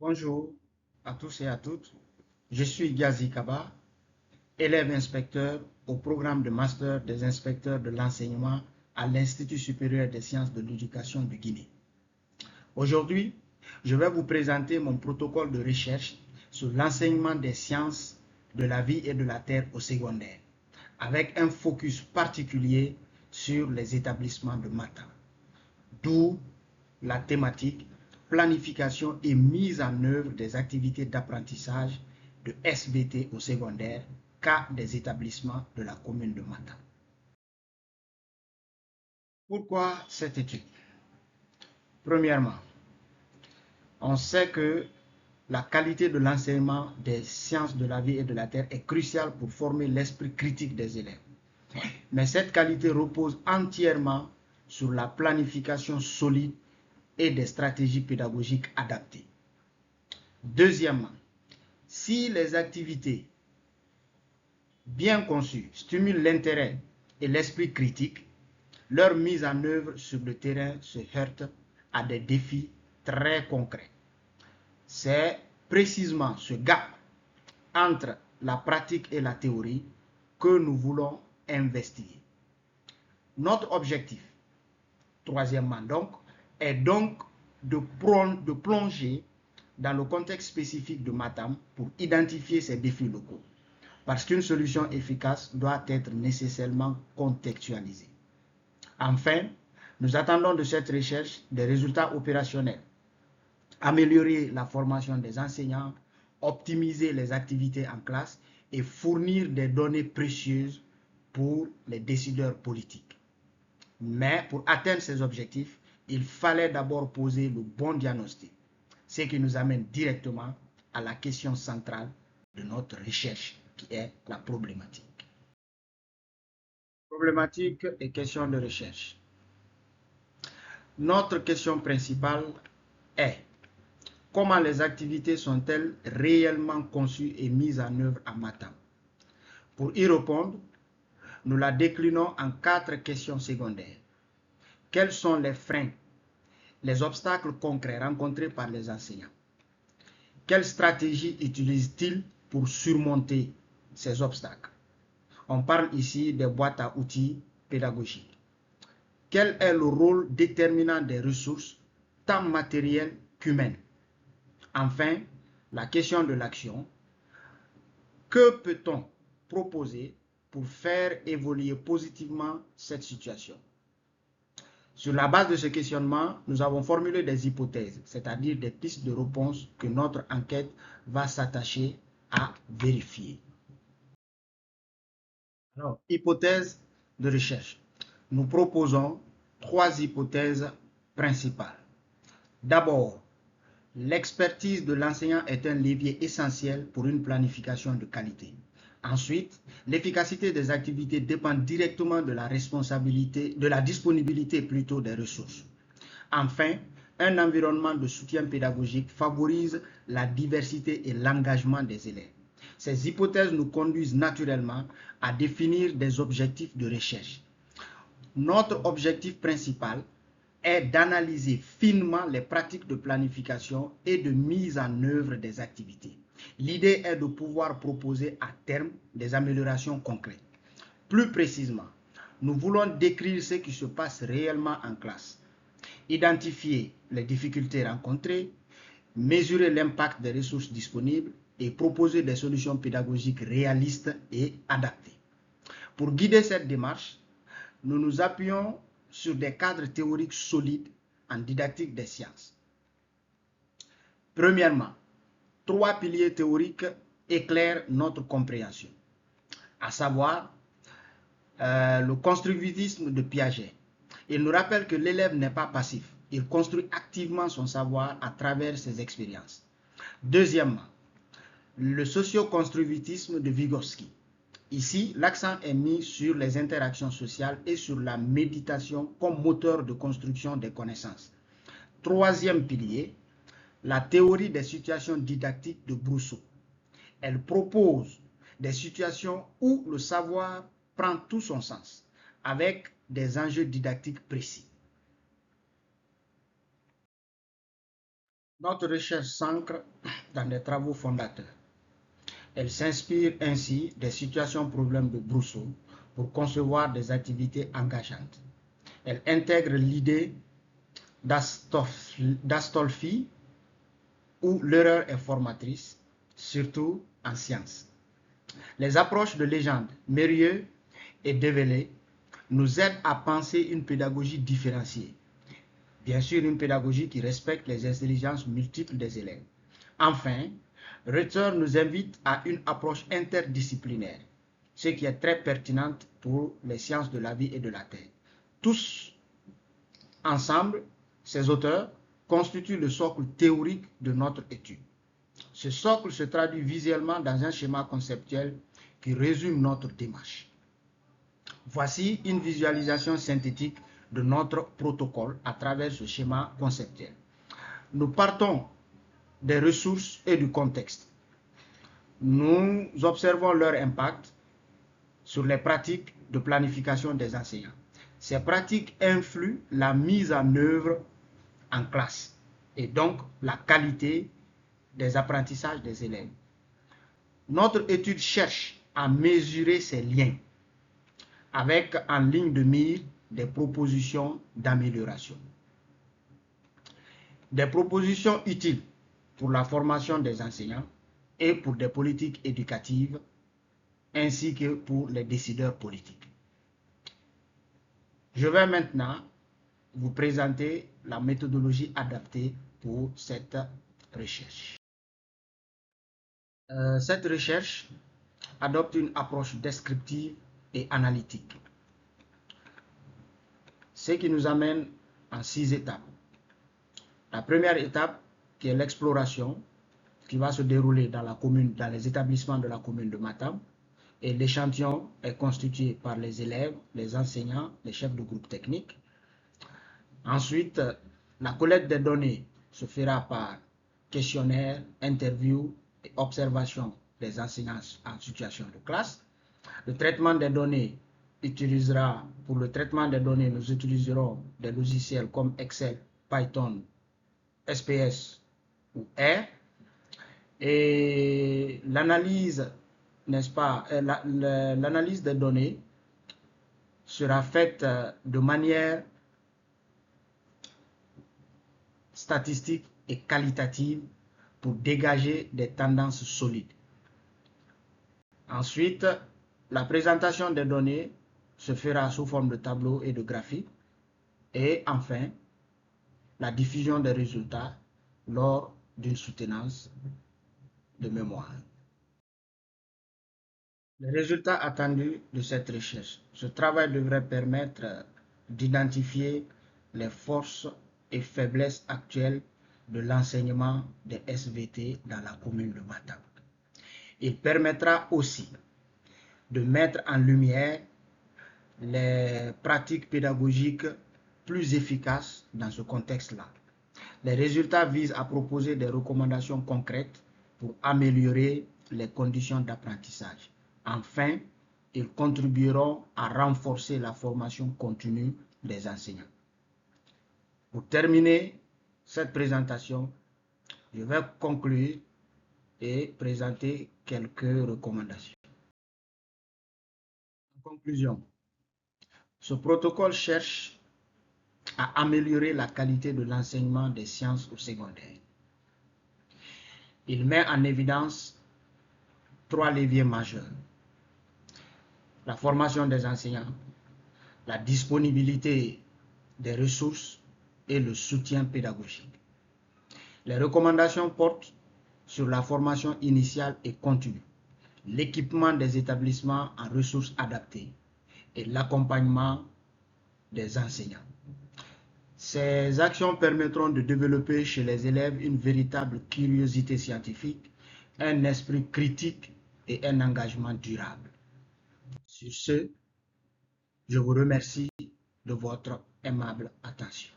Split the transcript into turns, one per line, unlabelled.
Bonjour à tous et à toutes. Je suis Gazi Kaba, élève inspecteur au programme de master des inspecteurs de l'enseignement à l'Institut supérieur des sciences de l'éducation de Guinée. Aujourd'hui, je vais vous présenter mon protocole de recherche sur l'enseignement des sciences de la vie et de la terre au secondaire, avec un focus particulier sur les établissements de maths. D'où la thématique planification et mise en œuvre des activités d'apprentissage de SVT au secondaire, cas des établissements de la commune de Matam. Pourquoi cette étude? Premièrement, on sait que la qualité de l'enseignement des sciences de la vie et de la terre est cruciale pour former l'esprit critique des élèves. Mais cette qualité repose entièrement sur la planification solide et des stratégies pédagogiques adaptées. Deuxièmement, si les activités bien conçues stimulent l'intérêt et l'esprit critique, leur mise en œuvre sur le terrain se heurte à des défis très concrets. C'est précisément ce gap entre la pratique et la théorie que nous voulons investiguer. Notre objectif, troisièmement donc, est donc de plonger dans le contexte spécifique de Matam pour identifier ces défis locaux. Parce qu'une solution efficace doit être nécessairement contextualisée. Enfin, nous attendons de cette recherche des résultats opérationnels, améliorer la formation des enseignants, optimiser les activités en classe et fournir des données précieuses pour les décideurs politiques. Mais pour atteindre ces objectifs, il fallait d'abord poser le bon diagnostic, ce qui nous amène directement à la question centrale de notre recherche, qui est la problématique. Problématique et question de recherche. Notre question principale est: comment les activités sont-elles réellement conçues et mises en œuvre à Matam? Pour y répondre, nous la déclinons en 4 questions secondaires. Quels sont les freins, les obstacles concrets rencontrés par les enseignants? Quelles stratégies utilisent-ils pour surmonter ces obstacles? On parle ici des boîtes à outils pédagogiques. Quel est le rôle déterminant des ressources, tant matérielles qu'humaines? Enfin, la question de l'action. Que peut-on proposer pour faire évoluer positivement cette situation? Sur la base de ce questionnement, nous avons formulé des hypothèses, c'est-à-dire des pistes de réponse que notre enquête va s'attacher à vérifier. Alors, hypothèse de recherche. Nous proposons 3 hypothèses principales. D'abord, l'expertise de l'enseignant est un levier essentiel pour une planification de qualité. Ensuite, l'efficacité des activités dépend directement de la disponibilité des ressources. Enfin, un environnement de soutien pédagogique favorise la diversité et l'engagement des élèves. Ces hypothèses nous conduisent naturellement à définir des objectifs de recherche. Notre objectif principal est d'analyser finement les pratiques de planification et de mise en œuvre des activités. L'idée est de pouvoir proposer à terme des améliorations concrètes. Plus précisément, nous voulons décrire ce qui se passe réellement en classe, identifier les difficultés rencontrées, mesurer l'impact des ressources disponibles et proposer des solutions pédagogiques réalistes et adaptées. Pour guider cette démarche, nous nous appuyons sur des cadres théoriques solides en didactique des sciences. Premièrement, 3 piliers théoriques éclairent notre compréhension, à savoir le constructivisme de Piaget. Il nous rappelle que l'élève n'est pas passif, il construit activement son savoir à travers ses expériences. Deuxièmement, le socio-constructivisme de Vygotsky. Ici, l'accent est mis sur les interactions sociales et sur la méditation comme moteur de construction des connaissances. Troisième pilier, la théorie des situations didactiques de Brousseau. Elle propose des situations où le savoir prend tout son sens, avec des enjeux didactiques précis. Notre recherche s'ancre dans des travaux fondateurs. Elle s'inspire ainsi des situations problèmes de Brousseau pour concevoir des activités engageantes. Elle intègre l'idée d'Astolfi où l'erreur est formatrice, surtout en sciences. Les approches de légende, Mérieux et Develay nous aident à penser une pédagogie différenciée. Bien sûr, une pédagogie qui respecte les intelligences multiples des élèves. Enfin, Reuter nous invite à une approche interdisciplinaire, ce qui est très pertinente pour les sciences de la vie et de la terre. Tous ensemble, ces auteurs constituent le socle théorique de notre étude. Ce socle se traduit visuellement dans un schéma conceptuel qui résume notre démarche. Voici une visualisation synthétique de notre protocole à travers ce schéma conceptuel. Nous partons des ressources et du contexte. Nous observons leur impact sur les pratiques de planification des enseignants. Ces pratiques influent la mise en œuvre en classe et donc la qualité des apprentissages des élèves. Notre étude cherche à mesurer ces liens avec en ligne de mire des propositions d'amélioration. Des propositions utiles pour la formation des enseignants et pour des politiques éducatives ainsi que pour les décideurs politiques. Je vais maintenant vous présenter la méthodologie adaptée pour cette recherche. Cette recherche adopte une approche descriptive et analytique, ce qui nous amène en 6 étapes. La première étape, qui est l'exploration, qui va se dérouler dans la commune, dans les établissements de la commune de Matam, et l'échantillon est constitué par les élèves, les enseignants, les chefs de groupe technique. Ensuite, la collecte des données se fera par questionnaire, interview et observation des enseignants en situation de classe. Le traitement des données pour le traitement des données, nous utiliserons des logiciels comme Excel, Python, SPS ou R. Et l'analyse, n'est-ce pas, l'analyse des données sera faite de manière statistique et qualitative pour dégager des tendances solides. Ensuite, la présentation des données se fera sous forme de tableaux et de graphiques. Et enfin, la diffusion des résultats lors d'une soutenance de mémoire. Les résultats attendus de cette recherche. Ce travail devrait permettre d'identifier les forces et faiblesses actuelles de l'enseignement des SVT dans la commune de Matam. Il permettra aussi de mettre en lumière les pratiques pédagogiques plus efficaces dans ce contexte-là. Les résultats visent à proposer des recommandations concrètes pour améliorer les conditions d'apprentissage. Enfin, ils contribueront à renforcer la formation continue des enseignants. Pour terminer cette présentation, je vais conclure et présenter quelques recommandations. En conclusion, ce protocole cherche à améliorer la qualité de l'enseignement des sciences au secondaire. Il met en évidence 3 leviers majeurs. La formation des enseignants, la disponibilité des ressources et le soutien pédagogique. Les recommandations portent sur la formation initiale et continue, l'équipement des établissements en ressources adaptées et l'accompagnement des enseignants. Ces actions permettront de développer chez les élèves une véritable curiosité scientifique, un esprit critique et un engagement durable. Sur ce, je vous remercie de votre aimable attention.